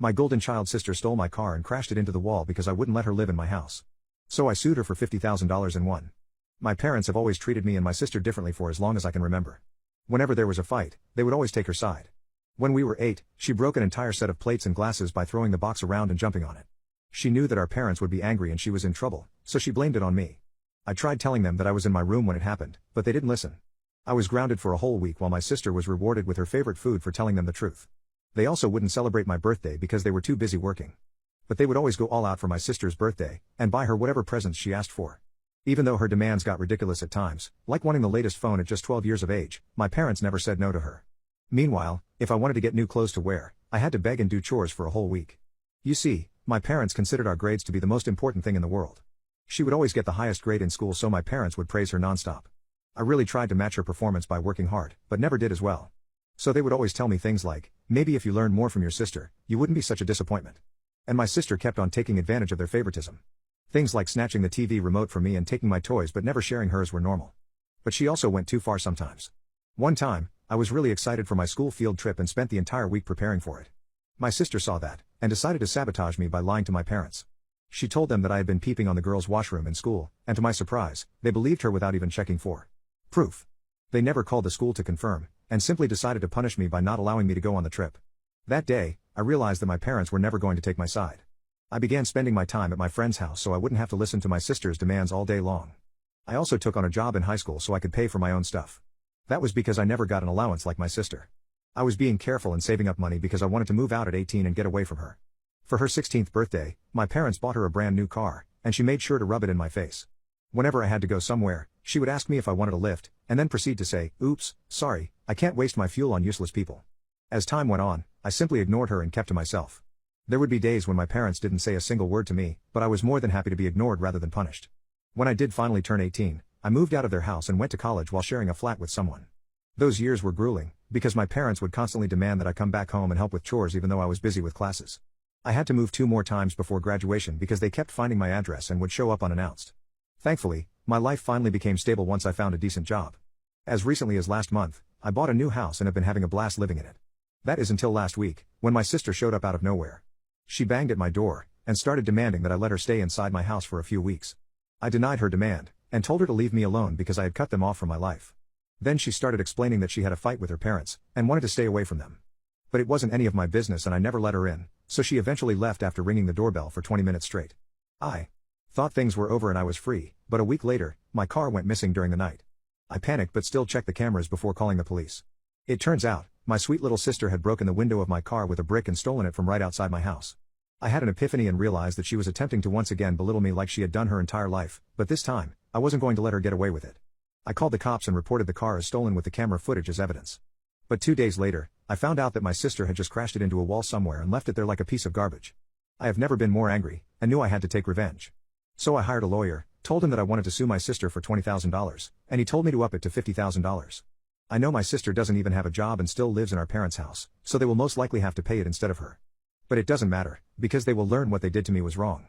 My golden child sister stole my car and crashed it into the wall because I wouldn't let her live in my house. So I sued her for $50,000 and won. My parents have always treated me and my sister differently for as long as I can remember. Whenever there was a fight, they would always take her side. When we were 8, she broke an entire set of plates and glasses by throwing the box around and jumping on it. She knew that our parents would be angry and she was in trouble, so she blamed it on me. I tried telling them that I was in my room when it happened, but they didn't listen. I was grounded for a whole week while my sister was rewarded with her favorite food for telling them the truth. They also wouldn't celebrate my birthday because they were too busy working. But they would always go all out for my sister's birthday, and buy her whatever presents she asked for. Even though her demands got ridiculous at times, like wanting the latest phone at just 12 years of age, my parents never said no to her. Meanwhile, if I wanted to get new clothes to wear, I had to beg and do chores for a whole week. You see, my parents considered our grades to be the most important thing in the world. She would always get the highest grade in school, so my parents would praise her nonstop. I really tried to match her performance by working hard, but never did as well. So they would always tell me things like, maybe if you learned more from your sister, you wouldn't be such a disappointment. And my sister kept on taking advantage of their favoritism. Things like snatching the TV remote from me and taking my toys but never sharing hers were normal. But she also went too far sometimes. One time, I was really excited for my school field trip and spent the entire week preparing for it. My sister saw that, and decided to sabotage me by lying to my parents. She told them that I had been peeping on the girls' washroom in school, and to my surprise, they believed her without even checking for proof. They never called the school to confirm, and simply decided to punish me by not allowing me to go on the trip. That day, I realized that my parents were never going to take my side. I began spending my time at my friend's house so I wouldn't have to listen to my sister's demands all day long. I also took on a job in high school so I could pay for my own stuff. That was because I never got an allowance like my sister. I was being careful and saving up money because I wanted to move out at 18 and get away from her. For her 16th birthday, my parents bought her a brand new car, and she made sure to rub it in my face. Whenever I had to go somewhere, she would ask me if I wanted a lift, and then proceed to say, "Oops, sorry, I can't waste my fuel on useless people." As time went on, I simply ignored her and kept to myself. There would be days when my parents didn't say a single word to me, but I was more than happy to be ignored rather than punished. When I did finally turn 18, I moved out of their house and went to college while sharing a flat with someone. Those years were grueling, because my parents would constantly demand that I come back home and help with chores even though I was busy with classes. I had to move 2 more times before graduation because they kept finding my address and would show up unannounced. Thankfully, my life finally became stable once I found a decent job. As recently as last month, I bought a new house and have been having a blast living in it. That is until last week, when my sister showed up out of nowhere. She banged at my door, and started demanding that I let her stay inside my house for a few weeks. I denied her demand, and told her to leave me alone because I had cut them off from my life. Then she started explaining that she had a fight with her parents, and wanted to stay away from them. But it wasn't any of my business and I never let her in, so she eventually left after ringing the doorbell for 20 minutes straight. I thought things were over and I was free, but a week later, my car went missing during the night. I panicked but still checked the cameras before calling the police. It turns out, my sweet little sister had broken the window of my car with a brick and stolen it from right outside my house. I had an epiphany and realized that she was attempting to once again belittle me like she had done her entire life, but this time, I wasn't going to let her get away with it. I called the cops and reported the car as stolen with the camera footage as evidence. But 2 days later, I found out that my sister had just crashed it into a wall somewhere and left it there like a piece of garbage. I have never been more angry, and knew I had to take revenge. So I hired a lawyer, told him that I wanted to sue my sister for $20,000, and he told me to up it to $50,000. I know my sister doesn't even have a job and still lives in our parents' house, so they will most likely have to pay it instead of her. But it doesn't matter, because they will learn what they did to me was wrong.